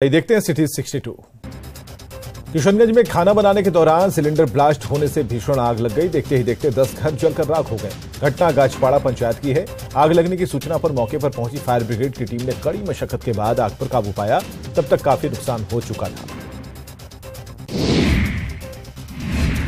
देखते हैं सिटी 62। किशनगंज में खाना बनाने के दौरान सिलेंडर ब्लास्ट होने से भीषण आग लग गई। देखते ही देखते 10 घर जलकर राख हो गए। घटना गाछपाड़ा पंचायत की है। आग लगने की सूचना पर मौके पर पहुंची फायर ब्रिगेड की टीम ने कड़ी मशक्कत के बाद आग पर काबू पाया। तब तक काफी नुकसान हो चुका था।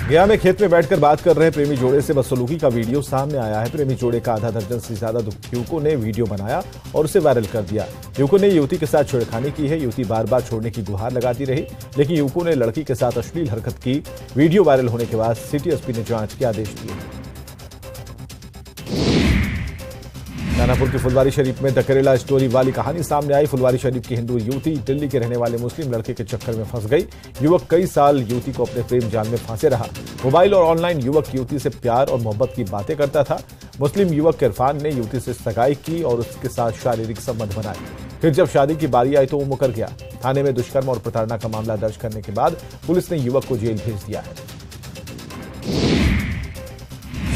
गया में खेत में बैठकर बात कर रहे प्रेमी जोड़े से बदसलूकी का वीडियो सामने आया है। प्रेमी जोड़े का आधा दर्जन से ज्यादा युवकों ने वीडियो बनाया और उसे वायरल कर दिया। युवकों ने युवती के साथ छेड़खानी की है। युवती बार बार छोड़ने की गुहार लगाती रही, लेकिन युवकों ने लड़की के साथ अश्लील हरकत की। वीडियो वायरल होने के बाद सिटी एसपी ने जांच के आदेश दिए। दानापुर की फुलवारी शरीफ में दकरेला स्टोरी वाली कहानी सामने आई। फुलवारी शरीफ की हिंदू युवती दिल्ली के रहने वाले मुस्लिम लड़के के चक्कर में फंस गई। युवक कई साल युवती को अपने प्रेम जाल में फांसे रहा। मोबाइल और ऑनलाइन युवक युवती से प्यार और मोहब्बत की बातें करता था। मुस्लिम युवक इरफान ने युवती से सगाई की और उसके साथ शारीरिक संबंध बनाए। फिर जब शादी की बारी आई तो वो मुकर गया। थाने में दुष्कर्म और प्रताड़ना का मामला दर्ज करने के बाद पुलिस ने युवक को जेल भेज दिया है।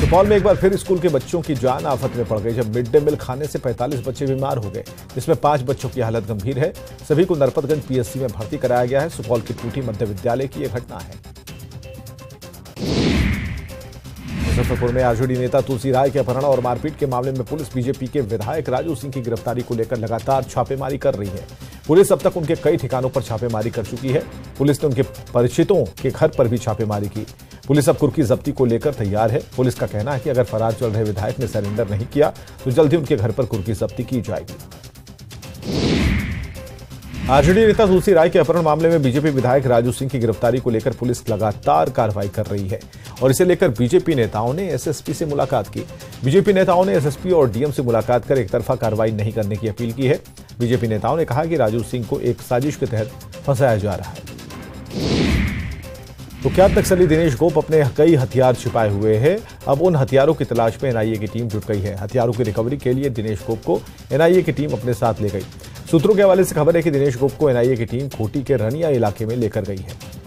सुपौल में एक बार फिर स्कूल के बच्चों की जान आफत में पड़ गई जब मिड डे मील खाने से 45 बच्चे बीमार हो गए, जिसमें 5 बच्चों की हालत गंभीर है। सभी को नरपतगंज पीएचसी में भर्ती कराया गया है। सुपौल की टूटी मध्य विद्यालय की यह घटना है। मुजफ्फरपुर में आरजेडी नेता तुलसी राय के अपहरण और मारपीट के मामले में पुलिस बीजेपी के विधायक राजू सिंह की गिरफ्तारी को लेकर लगातार छापेमारी कर रही है। पुलिस अब तक उनके कई ठिकानों पर छापेमारी कर चुकी है। पुलिस ने उनके परिचितों के घर पर भी छापेमारी की। पुलिस अब कुर्की जब्ती को लेकर तैयार है। पुलिस का कहना है कि अगर फरार चल रहे विधायक ने सरेंडर नहीं किया तो जल्द ही उनके घर पर कुर्की जब्ती की जाएगी। आरजेडी नेता तुलसी राय के अपहरण मामले में बीजेपी विधायक राजू सिंह की गिरफ्तारी को लेकर पुलिस लगातार कार्रवाई कर रही है और इसे लेकर बीजेपी नेताओं ने एसएसपी से मुलाकात की। बीजेपी नेताओं ने एसएसपी और डीएम से मुलाकात कर एक तरफा कार्रवाई नहीं करने की अपील की है। बीजेपी नेताओं ने कहा कि राजू सिंह को एक साजिश के तहत फंसाया जा रहा है। कुख्यात नक्सली दिनेश गोप अपने कई हथियार छिपाए हुए हैं। अब उन हथियारों की तलाश में एनआईए की टीम जुट गई है। हथियारों की रिकवरी के लिए दिनेश गोप को एनआईए की टीम अपने साथ ले गई। सूत्रों के हवाले से खबर है कि दिनेश गोप को एनआईए की टीम खूंटी के रनिया इलाके में लेकर गई है।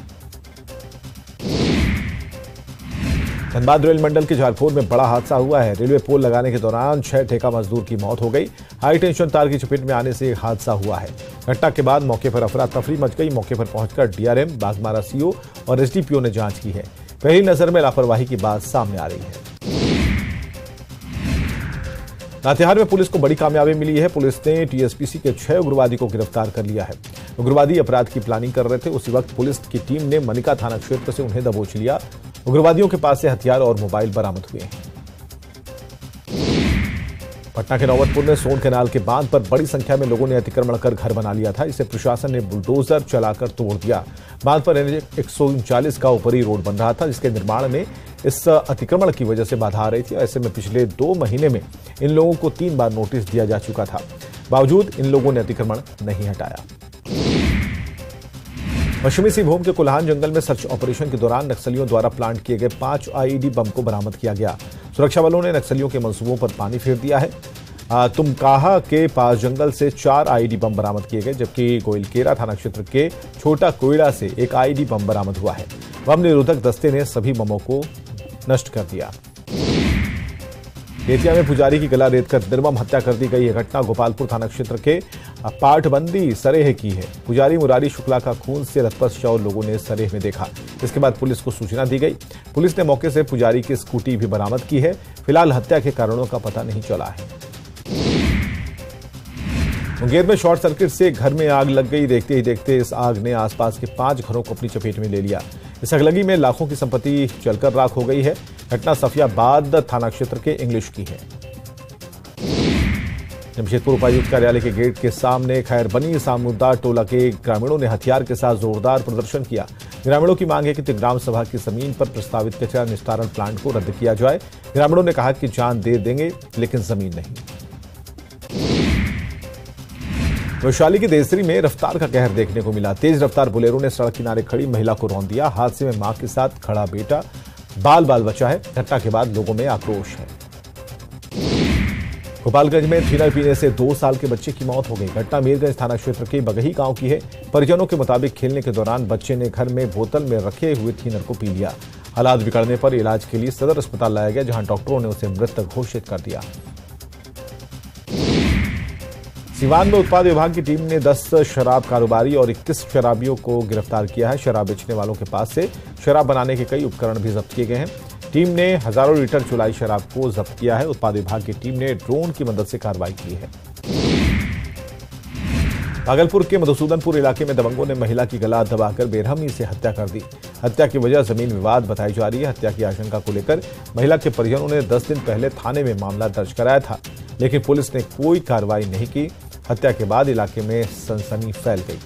धनबाद रेल मंडल के झारखोर में बड़ा हादसा हुआ है। रेलवे पोल लगाने के दौरान 6 ठेका मजदूर की मौत हो गई। हाई टेंशन तार की चपेट में आने से एक हादसा हुआ है। घटना के बाद मौके पर अफरा तफरी मच गई। मौके पर पहुंचकर डीआरएम, बागमारा सीओ और एसडीपीओ ने जांच की है। पहली नजर में लापरवाही की बात सामने आ रही है। लातेहार में पुलिस को बड़ी कामयाबी मिली है। पुलिस ने टीएसपीसी के 6 उग्रवादी को गिरफ्तार कर लिया है। उग्रवादी अपराध की प्लानिंग कर रहे थे। उसी वक्त पुलिस की टीम ने मनिका थाना क्षेत्र से उन्हें दबोच लिया। उग्रवादियों के पास से हथियार और मोबाइल बरामद हुए हैं। पटना के नौबतपुर में सोन कैनाल के बांध पर बड़ी संख्या में लोगों ने अतिक्रमण कर घर बना लिया था। इसे प्रशासन ने बुलडोजर चलाकर तोड़ दिया। बांध पर 139 का ऊपरी रोड बन रहा था, जिसके निर्माण में इस अतिक्रमण की वजह से बाधा आ रही थी। ऐसे में पिछले 2 महीने में इन लोगों को 3 बार नोटिस दिया जा चुका था। बावजूद इन लोगों ने अतिक्रमण नहीं हटाया। पश्चिमी सिंहभूम के कुल्हान जंगल में सर्च ऑपरेशन के दौरान नक्सलियों द्वारा प्लांट किए गए 5 आईईडी बम को बरामद किया गया। सुरक्षा बलों ने नक्सलियों के मंसूबों पर पानी फेर दिया है। तुमकाहा के पास जंगल से 4 आईईडी बम बरामद किए गए, जबकि गोइलकेरा थाना क्षेत्र के छोटा कोयड़ा से एक आईईडी बम बरामद हुआ है। बम निरोधक दस्ते ने सभी बमों को नष्ट कर दिया। बेतिया में पुजारी की गला रेत कर निर्मम हत्या कर दी गई। यह घटना गोपालपुर थाना क्षेत्र के पाटबंदी सरेह की है। पुजारी मुरारी शुक्ला का खून से लथपथ शव लोगों ने सरेह में देखा। इसके बाद पुलिस को सूचना दी गई। पुलिस ने मौके से पुजारी की स्कूटी भी बरामद की है। फिलहाल हत्या के कारणों का पता नहीं चला है। मुंगेर में शॉर्ट सर्किट से घर में आग लग गई। देखते ही देखते इस आग ने आसपास के 5 घरों को अपनी चपेट में ले लिया। इस अगलगी में लाखों की संपत्ति जलकर राख हो गई है। घटना सफियाबाद थाना क्षेत्र के इंग्लिश की है। जमशेदपुर उपायुक्त कार्यालय के गेट के सामने खैरबनी सामुदा टोला के ग्रामीणों ने हथियार के साथ जोरदार प्रदर्शन किया। ग्रामीणों की मांग है कि ग्राम सभा की जमीन पर प्रस्तावित कचरा निस्तारण प्लांट को रद्द किया जाए। ग्रामीणों ने कहा कि जान दे देंगे लेकिन जमीन नहीं। वैशाली की देसरी में रफ्तार का कहर देखने को मिला। तेज रफ्तार बुलेरो ने सड़क किनारे खड़ी महिला को रौंद दिया। हादसे में मां के साथ खड़ा बेटा बाल बाल बचा है। घटना के बाद लोगों में आक्रोश है। गोपालगंज में थीनर पीने से 2 साल के बच्चे की मौत हो गई। घटना मीरगंज थाना क्षेत्र के बगही गांव की है। परिजनों के मुताबिक खेलने के दौरान बच्चे ने घर में बोतल में रखे हुए थीनर को पी लिया। हालात बिगड़ने पर इलाज के लिए सदर अस्पताल लाया गया, जहां डॉक्टरों ने उसे मृत घोषित कर दिया। सीवान में उत्पाद विभाग की टीम ने 10 शराब कारोबारी और 21 शराबियों को गिरफ्तार किया है। शराब बेचने वालों के पास से शराब बनाने के कई उपकरण भी जब्त किए गए हैं। टीम ने हजारों लीटर चुलाई शराब को जब्त किया है। उत्पाद विभाग की टीम ने ड्रोन की मदद से कार्रवाई की है। भागलपुर के मधुसूदनपुर इलाके में दबंगों ने महिला की गला दबाकर बेरहमी से हत्या कर दी। हत्या की वजह जमीन विवाद बताई जा रही है। हत्या की आशंका को लेकर महिला के परिजनों ने 10 दिन पहले थाने में मामला दर्ज कराया था, लेकिन पुलिस ने कोई कार्रवाई नहीं की। हत्या के बाद इलाके में सनसनी फैल गई।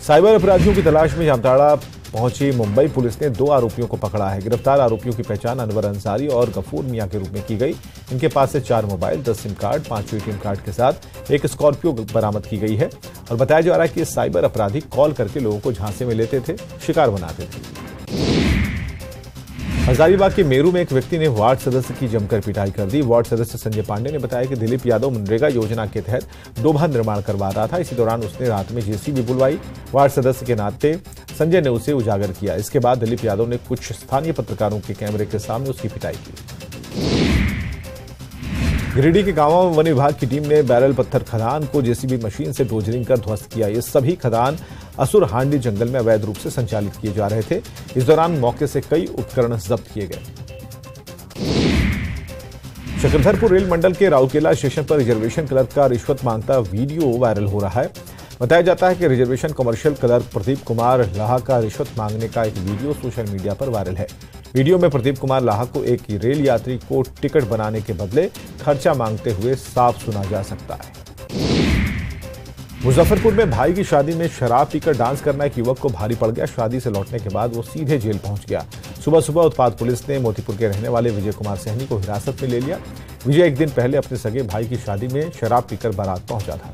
साइबर अपराधियों की तलाश में जामताड़ा पहुंची मुंबई पुलिस ने 2 आरोपियों को पकड़ा है। गिरफ्तार आरोपियों की पहचान अनवर अंसारी और गफूर मियां के रूप में की गई। इनके पास से 4 mobile, 10 SIM card, 5 ATM card के साथ एक स्कॉर्पियो बरामद की गई है और बताया जा रहा है कि साइबर अपराधी कॉल करके लोगों को झांसे में लेते थे, शिकार बनाते थे। हजारीबाग के मेरू में एक व्यक्ति ने वार्ड सदस्य की जमकर पिटाई कर दी। वार्ड सदस्य संजय पांडे ने बताया कि दिलीप यादव मनरेगा योजना के तहत डोभा निर्माण करवा रहा था। इसी दौरान उसने रात में जेसीबी बुलवाई। वार्ड सदस्य के नाते संजय ने उसे उजागर किया। इसके बाद दिलीप यादव ने कुछ स्थानीय पत्रकारों के कैमरे के सामने उसकी पिटाई की। गिरिडीह के गांवों में वन विभाग की टीम ने बैरल पत्थर खदान को जेसीबी मशीन से डोजरिंग कर ध्वस्त किया। ये सभी खदान असुर हांडी जंगल में अवैध रूप से संचालित किए जा रहे थे। इस दौरान मौके से कई उपकरण जब्त किए गए। चक्रधरपुर रेल मंडल के राउरकेला स्टेशन पर रिजर्वेशन क्लर्क का रिश्वत मांगता वीडियो वायरल हो रहा है। बताया जाता है कि reservation commercial clerk Pradeep Kumar Laha का रिश्वत मांगने का एक वीडियो सोशल मीडिया पर वायरल है। वीडियो में प्रदीप कुमार लाहा को एक रेल यात्री को टिकट बनाने के बदले खर्चा मांगते हुए साफ सुना जा सकता है। मुजफ्फरपुर में भाई की शादी में शराब पीकर डांस करना एक युवक को भारी पड़ गया। शादी से लौटने के बाद वो सीधे जेल पहुंच गया। सुबह सुबह उत्पाद पुलिस ने मोतीपुर के रहने वाले विजय कुमार सहनी को हिरासत में ले लिया। विजय एक दिन पहले अपने सगे भाई की शादी में शराब पीकर बारात पहुंचा था।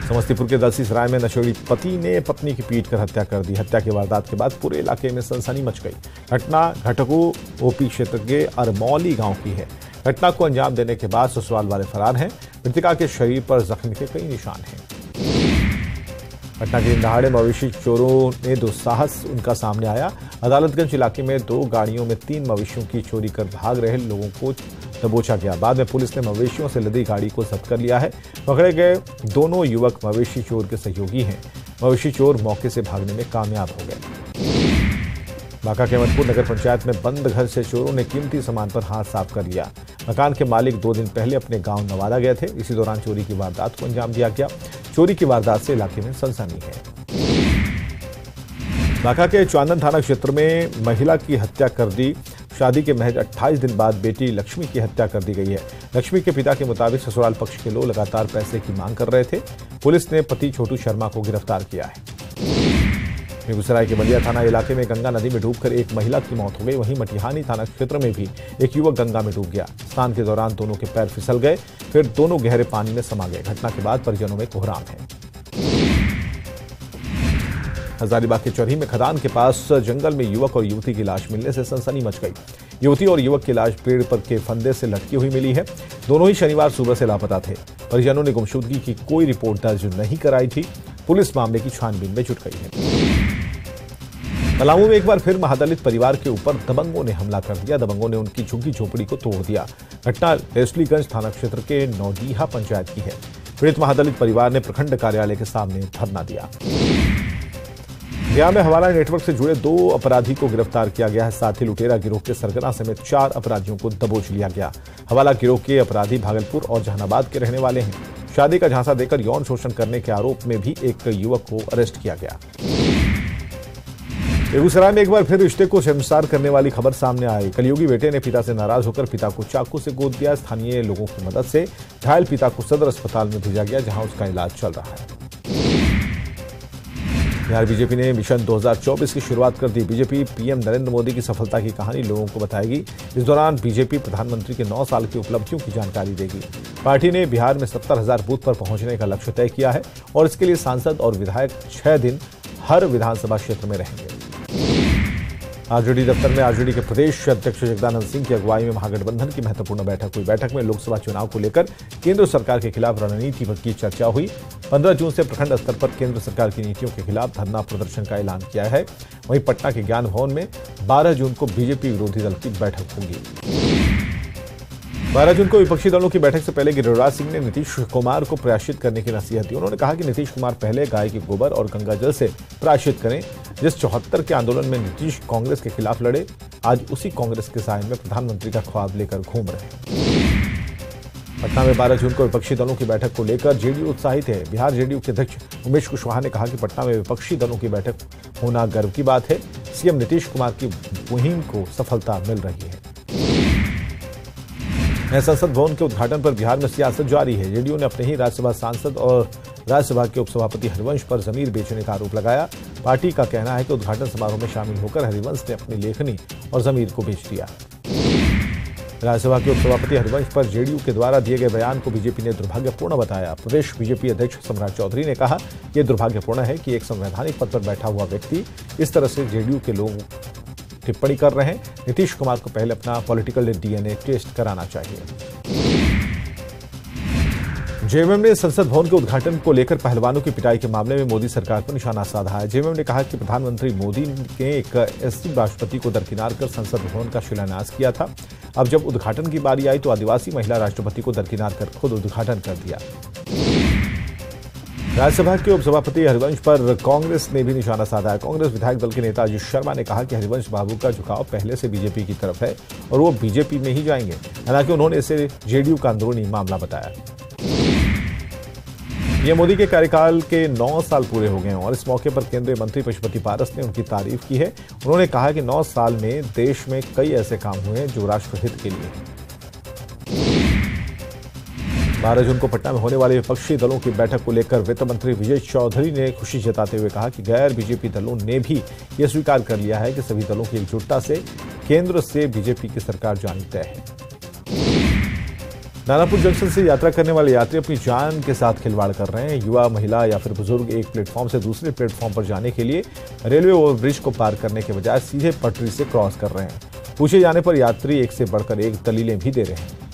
समस्तीपुर के दलसीसराय में नशेड़ी पति ने पत्नी की पीटकर हत्या कर दी। हत्या की वारदात के बाद पूरे इलाके में सनसनी मच गई। घटना घटको ओपी क्षेत्र के अरमौली गांव की है। घटना को अंजाम देने के बाद ससुराल वाले फरार हैं। मृतका के शरीर पर जख्म के कई निशान हैं। घटना के दिन दहाड़े मवेशी चोरों ने दुस्साहस उनका सामने आया। अदालतगंज इलाके में 2 गाड़ियों में 3 मवेशियों की चोरी कर भाग रहे लोगों को दबोचा गया। बाद में पुलिस ने मवेशियों से लदी गाड़ी को जब्त कर लिया है। पकड़े गए दोनों युवक मवेशी चोर के सहयोगी हैं। मवेशी चोर मौके से भागने में कामयाब हो गए। बांका के अहमदपुर नगर पंचायत में बंद घर से चोरों ने कीमती सामान पर हाथ साफ कर लिया। मकान के मालिक 2 दिन पहले अपने गांव नवादा गए थे। इसी दौरान चोरी की वारदात को अंजाम दिया गया। चोरी की वारदात से इलाके में सनसनी है। बांका के चांदन थाना क्षेत्र में महिला की हत्या कर दी। शादी के महज 28 दिन बाद बेटी लक्ष्मी की हत्या कर दी गई है। लक्ष्मी के पिता के मुताबिक ससुराल पक्ष के लोग लगातार पैसे की मांग कर रहे थे। पुलिस ने पति छोटू शर्मा को गिरफ्तार किया है। बेगूसराय के बलिया थाना इलाके में गंगा नदी में डूबकर एक महिला की मौत हो गई। वहीं मटिहानी थाना क्षेत्र में भी एक युवक गंगा में डूब गया। स्नान के दौरान दोनों के पैर फिसल गए, फिर दोनों गहरे पानी में समा गए। घटना के बाद परिजनों में कोहराम है। हजारीबाग के चौरी में खदान के पास जंगल में युवक और युवती की लाश मिलने से सनसनी मच गई। युवती और युवक की लाश पेड़ पर के फंदे से लटकी हुई मिली है। दोनों ही शनिवार सुबह से लापता थे। परिजनों ने गुमशुदगी की कोई रिपोर्ट दर्ज नहीं कराई थी। पुलिस मामले की छानबीन में जुट गई है। पलामू में एक बार फिर महादलित परिवार के ऊपर दबंगों ने हमला कर दिया। दबंगों ने उनकी झुग्गी झोपड़ी को तोड़ दिया। घटना लेस्लीगंज थाना क्षेत्र के नौडीहा पंचायत की है। पीड़ित महादलित परिवार ने प्रखंड कार्यालय के सामने धरना दिया। गया में हवाला नेटवर्क से जुड़े 2 अपराधी को गिरफ्तार किया गया है। साथ ही लुटेरा गिरोह के सरगना समेत 4 अपराधियों को दबोच लिया गया। हवाला गिरोह के अपराधी भागलपुर और जहानाबाद के रहने वाले हैं। शादी का झांसा देकर यौन शोषण करने के आरोप में भी एक युवक को अरेस्ट किया गया। बेगूसराय में एक बार फिर रिश्ते को शर्मसार करने वाली खबर सामने आई। कलयुगी बेटे ने पिता से नाराज होकर पिता को चाकू से गोद दिया। स्थानीय लोगों की मदद से घायल पिता को सदर अस्पताल में भेजा गया, जहां उसका इलाज चल रहा है। बिहार बीजेपी ने मिशन 2024 की शुरुआत कर दी। बीजेपी पीएम नरेंद्र मोदी की सफलता की कहानी लोगों को बताएगी। इस दौरान बीजेपी प्रधानमंत्री के 9 साल की उपलब्धियों की जानकारी देगी। पार्टी ने बिहार में 70,000 बूथ पर पहुंचने का लक्ष्य तय किया है और इसके लिए सांसद और विधायक 6 दिन हर विधानसभा क्षेत्र में रहेंगे। आरजेडी दफ्तर में आरजेडी के प्रदेश अध्यक्ष जगदानंद सिंह की अगुवाई में महागठबंधन की महत्वपूर्ण बैठक हुई। बैठक में लोकसभा चुनाव को लेकर केंद्र सरकार के खिलाफ रणनीति पर की चर्चा हुई। 15 जून से प्रखंड स्तर पर केंद्र सरकार की नीतियों के खिलाफ धरना प्रदर्शन का ऐलान किया है। वहीं पटना के ज्ञान भवन में 12 जून को बीजेपी विरोधी दल की बैठक होगी। 12 जून को विपक्षी दलों की बैठक से पहले गिरिराज सिंह ने नीतीश कुमार को प्रायश्चित करने की नसीहत दी। उन्होंने कहा कि नीतीश कुमार पहले गाय के गोबर और गंगा जल से प्रायश्चित करें। जिस 74 के आंदोलन में नीतीश कांग्रेस के खिलाफ लड़े, आज उसी कांग्रेस के साय में प्रधानमंत्री का ख्वाब लेकर घूम रहे हैं। पटना में 12 जून को विपक्षी दलों की बैठक को लेकर जेडीयू उत्साहित है। बिहार जेडीयू के अध्यक्ष उमेश कुशवाहा ने कहा कि पटना में विपक्षी दलों की बैठक होना गर्व की बात है। सीएम नीतीश कुमार की मुहिम को सफलता मिल रही है। संसद भवन के उद्घाटन पर बिहार में सियासत जारी है। जेडीयू ने अपने ही राज्यसभा सांसद और राज्यसभा के उपसभापति हरिवंश पर जमीर बेचने का आरोप लगाया। पार्टी का कहना है कि उद्घाटन समारोह में शामिल होकर हरिवंश ने अपनी लेखनी और जमीर को बेच दिया। राज्यसभा के उपसभापति हरिवंश पर जेडीयू के द्वारा दिए गए बयान को बीजेपी ने दुर्भाग्यपूर्ण बताया। प्रदेश बीजेपी अध्यक्ष सम्राट चौधरी ने कहा कि यह दुर्भाग्यपूर्ण है कि एक संवैधानिक पद पर बैठा हुआ व्यक्ति इस तरह से जेडीयू के लोग टिप्पणी कर रहे हैं। नीतीश कुमार को पहले अपना पॉलिटिकल डीएनए टेस्ट कराना चाहिए। जेएमएम ने संसद भवन के उद्घाटन को लेकर पहलवानों की पिटाई के मामले में मोदी सरकार पर निशाना साधा है। जेएमएम ने कहा कि प्रधानमंत्री मोदी ने एक एससी राष्ट्रपति को दरकिनार कर संसद भवन का शिलान्यास किया था। अब जब उद्घाटन की बारी आई तो आदिवासी महिला राष्ट्रपति को दरकिनार कर खुद उद्घाटन कर दिया। राज्यसभा के उपसभापति हरिवंश पर कांग्रेस ने भी निशाना साधा है। कांग्रेस विधायक दल के नेता अजीत शर्मा ने कहा कि हरिवंश बाबू का झुकाव पहले से बीजेपी की तरफ है और वो बीजेपी में ही जाएंगे। हालांकि उन्होंने इसे जेडीयू का अंदरूनी मामला बताया। ये मोदी के कार्यकाल के 9 साल पूरे हो गए हैं और इस मौके पर केंद्रीय मंत्री पशुपति पारस ने उनकी तारीफ की है। उन्होंने कहा कि 9 साल में देश में कई ऐसे काम हुए हैं जो राष्ट्रहित के लिए हैं। 12 जून को पटना में होने वाली विपक्षी दलों की बैठक को लेकर वित्त मंत्री विजय चौधरी ने खुशी जताते हुए कहा कि गैर बीजेपी दलों ने भी यह स्वीकार कर लिया है कि सभी दलों की एकजुटता से केंद्र से बीजेपी की सरकार जानी तय है। दानापुर जंक्शन से यात्रा करने वाले यात्री अपनी जान के साथ खिलवाड़ कर रहे हैं। युवा, महिला या फिर बुजुर्ग एक प्लेटफॉर्म से दूसरे प्लेटफॉर्म पर जाने के लिए रेलवे ओवरब्रिज को पार करने के बजाय सीधे पटरी से क्रॉस कर रहे हैं। पूछे जाने पर यात्री एक से बढ़कर एक दलीलें भी दे रहे हैं।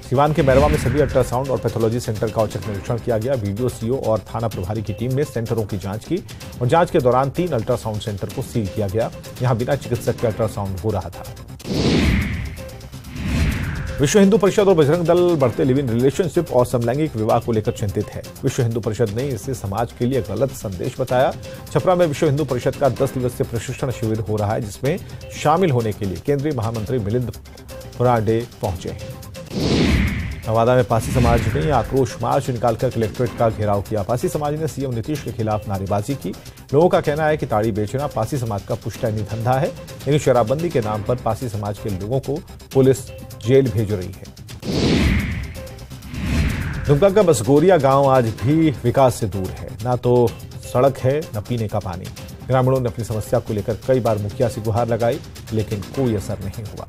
सिवान के मैरवा में सभी अल्ट्रासाउंड और पैथोलॉजी सेंटर का औचक निरीक्षण किया गया। वीडियो सीओ और थाना प्रभारी की टीम ने सेंटरों की जांच की और जांच के दौरान 3 अल्ट्रासाउंड सेंटर को सील किया गया। यहां बिना चिकित्सक के अल्ट्रासाउंड हो रहा था। विश्व हिंदू परिषद और बजरंग दल बढ़ते लिव इन रिलेशनशिप और समलैंगिक विवाह को लेकर चिंतित है। विश्व हिंदू परिषद ने इसे समाज के लिए गलत संदेश बताया। छपरा में विश्व हिंदू परिषद का 10 दिवसीय प्रशिक्षण शिविर हो रहा है, जिसमें शामिल होने के लिए केंद्रीय महामंत्री मिलिंद फराडे पहुंचे। नवादा में पासी समाज ने आक्रोश मार्च निकालकर कलेक्ट्रेट का घेराव किया। पासी समाज ने सीएम नीतीश के खिलाफ नारेबाजी की। लोगों का कहना है कि ताड़ी बेचना पासी समाज का पुश्तैनी धंधा है, लेकिन शराबबंदी के नाम पर पासी समाज के लोगों को पुलिस जेल भेज रही है। दुमका का बसगोरिया गांव आज भी विकास से दूर है। ना तो सड़क है, न पीने का पानी। ग्रामीणों ने अपनी समस्या को लेकर कई बार मुखिया से गुहार लगाई, लेकिन कोई असर नहीं हुआ।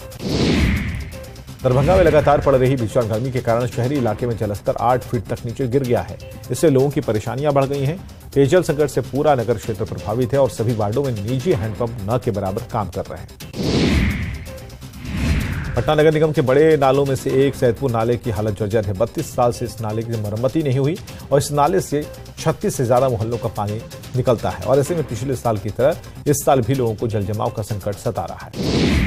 दरभंगा में लगातार पड़ रही भीषण गर्मी के कारण शहरी इलाके में जलस्तर 8 फीट तक नीचे गिर गया है। इससे लोगों की परेशानियां बढ़ गई हैं। पेयजल संकट से पूरा नगर क्षेत्र प्रभावित है और सभी वार्डों में निजी हैंडपंप न के बराबर काम कर रहे हैं। पटना नगर निगम के बड़े नालों में से एक सैदपुर नाले की हालत जर्जर है। 32 साल से इस नाले की मरम्मती नहीं हुई और इस नाले से 36 से ज्यादा मोहल्लों का पानी निकलता है और ऐसे में पिछले साल की तरह इस साल भी लोगों को जल जमाव का संकट सता रहा है।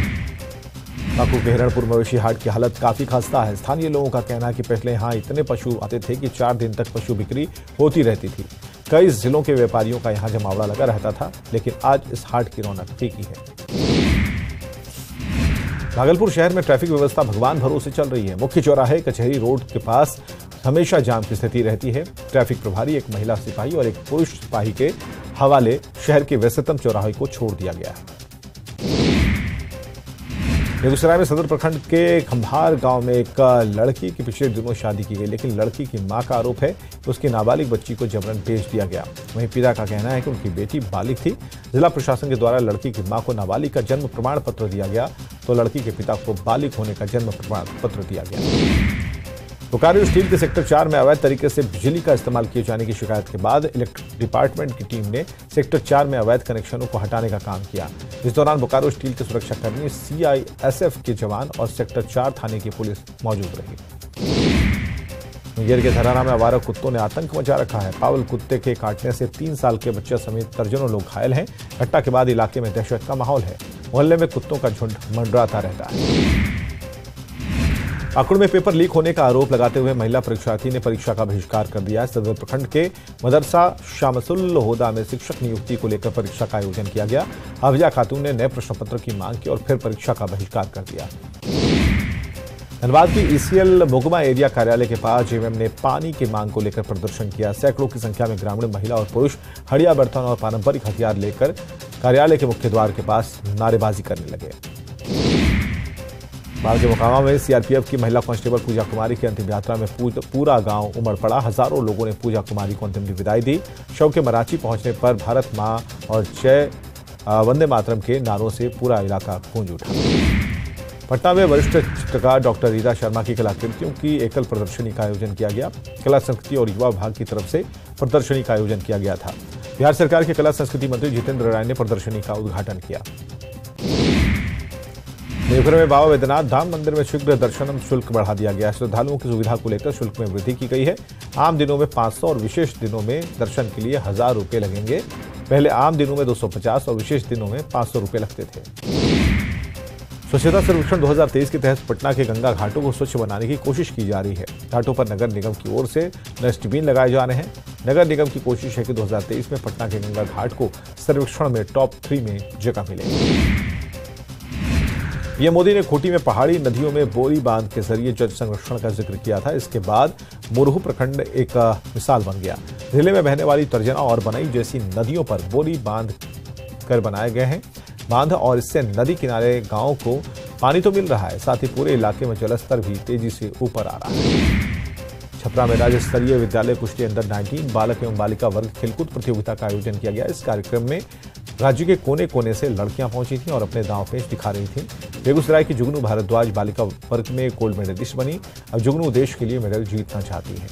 पाकुड़ के हिरणपुर मवेशी हाट की हालत काफी खस्ता है। स्थानीय लोगों का कहना है कि पहले यहाँ इतने पशु आते थे कि 4 दिन तक पशु बिक्री होती रहती थी। कई जिलों के व्यापारियों का यहाँ जमावड़ा लगा रहता था, लेकिन आज इस हाट की रौनक फीकी है। भागलपुर शहर में ट्रैफिक व्यवस्था भगवान भरोसे चल रही है। मुख्य चौराहे कचहरी रोड के पास हमेशा जाम की स्थिति रहती है। ट्रैफिक प्रभारी, एक महिला सिपाही और एक पुरुष सिपाही के हवाले शहर के व्यस्ततम चौराहे को छोड़ दिया गया है। बेगूसराय में सदर प्रखंड के खंभार गांव में एक लड़की की पिछले दिनों शादी की गई, लेकिन लड़की की मां का आरोप है कि उसकी नाबालिग बच्ची को जबरन भेज दिया गया। वहीं पिता का कहना है कि उनकी बेटी बालिग थी। जिला प्रशासन के द्वारा लड़की की मां को नाबालिग का जन्म प्रमाण पत्र दिया गया, तो लड़की के पिता को बालिग होने का जन्म प्रमाण पत्र दिया गया। बोकारो स्टील के सेक्टर 4 में अवैध तरीके से बिजली का इस्तेमाल किए जाने की शिकायत के बाद इलेक्ट्रिक डिपार्टमेंट की टीम ने सेक्टर 4 में अवैध कनेक्शनों को हटाने का काम किया। इस दौरान बोकारो स्टील के सुरक्षाकर्मी, सीआईएसएफ के जवान और सेक्टर 4 थाने की पुलिस मौजूद रही। मुंगेर के धराना में आवारा कुत्तों ने आतंक मचा रखा है। पावल कुत्ते के काटने से 3 साल के बच्चे समेत दर्जनों लोग घायल हैं। घटना के बाद इलाके में दहशत का माहौल है। मोहल्ले में कुत्तों का झुंड मंडराता रहता है। पाकुड़ में पेपर लीक होने का आरोप लगाते हुए महिला परीक्षार्थी ने परीक्षा का बहिष्कार कर दिया। सदर प्रखंड के मदरसा शामसुल होदा में शिक्षक नियुक्ति को लेकर परीक्षा का आयोजन किया गया। हाफिजा खातून ने नए प्रश्न पत्र की मांग की और फिर परीक्षा का बहिष्कार कर दिया। धनबाद की ईसीएल मोगमा एरिया कार्यालय के पास जेएमएम ने पानी की मांग को लेकर प्रदर्शन किया। सैकड़ों की संख्या में ग्रामीण महिला और पुरुष हड़िया बर्तन और पारंपरिक हथियार लेकर कार्यालय के मुख्य द्वार के पास नारेबाजी करने लगे। बाढ़ के मोकामा में सीआरपीएफ की महिला कांस्टेबल पूजा कुमारी की अंतिम यात्रा में पूरा गांव उमड़ पड़ा। हजारों लोगों ने पूजा कुमारी को अंतिम विदाई दी। शव के मराची पहुंचने पर भारत मां और जय वंदे मातरम के नारों से पूरा इलाका गूंज उठा। पटना में वरिष्ठ चित्रकार डॉक्टर रीता शर्मा की कलाकृतियों की एकल प्रदर्शनी का आयोजन किया गया। कला संस्कृति और युवा विभाग की तरफ से प्रदर्शनी का आयोजन किया गया था। बिहार सरकार के कला संस्कृति मंत्री जितेंद्र राय ने प्रदर्शनी का उद्घाटन किया। देवघर में बाबा वैद्यनाथ धाम मंदिर में शीघ्र दर्शन शुल्क बढ़ा दिया गया। श्रद्धालुओं की सुविधा को लेकर शुल्क में वृद्धि की गई है। आम दिनों में 500 और विशेष दिनों में दर्शन के लिए 1000 रुपये लगेंगे। पहले आम दिनों में 250 और विशेष दिनों में 500 रुपये लगते थे। स्वच्छता सर्वेक्षण 2023 के तहत पटना के गंगा घाटों को स्वच्छ बनाने की कोशिश की जा रही है। घाटों पर नगर निगम की ओर से डस्टबिन लगाए जा रहे हैं। नगर निगम की कोशिश है कि 2023 में पटना के गंगा घाट को सर्वेक्षण में टॉप 3 में जगह मिले। पीएम मोदी ने खूंटी में पहाड़ी नदियों में बोरी बांध के जरिए जल संरक्षण का जिक्र किया था। इसके बाद मुरहू प्रखंड एक मिसाल बन गया। जिले में बहने वाली तर्जना और बनई जैसी नदियों पर बोरी बांध कर बनाए गए हैं बांध और इससे नदी किनारे गांवों को पानी तो मिल रहा है, साथ ही पूरे इलाके में जलस्तर भी तेजी से ऊपर आ रहा है। छपरा में राज्य स्तरीय विद्यालय कुश्ती अंडर 19 बालक एवं बालिका वर्ग खेलकूद प्रतियोगिता का आयोजन किया गया। इस कार्यक्रम में राज्य के कोने कोने से लड़कियां पहुंची थीं और अपने दांव पेच दिखा रही थीं। बेगूसराय की जुगनू भारद्वाज बालिका वर्ग में गोल्ड मेडलिस्ट बनी। अब जुगनू देश के लिए मेडल जीतना चाहती है।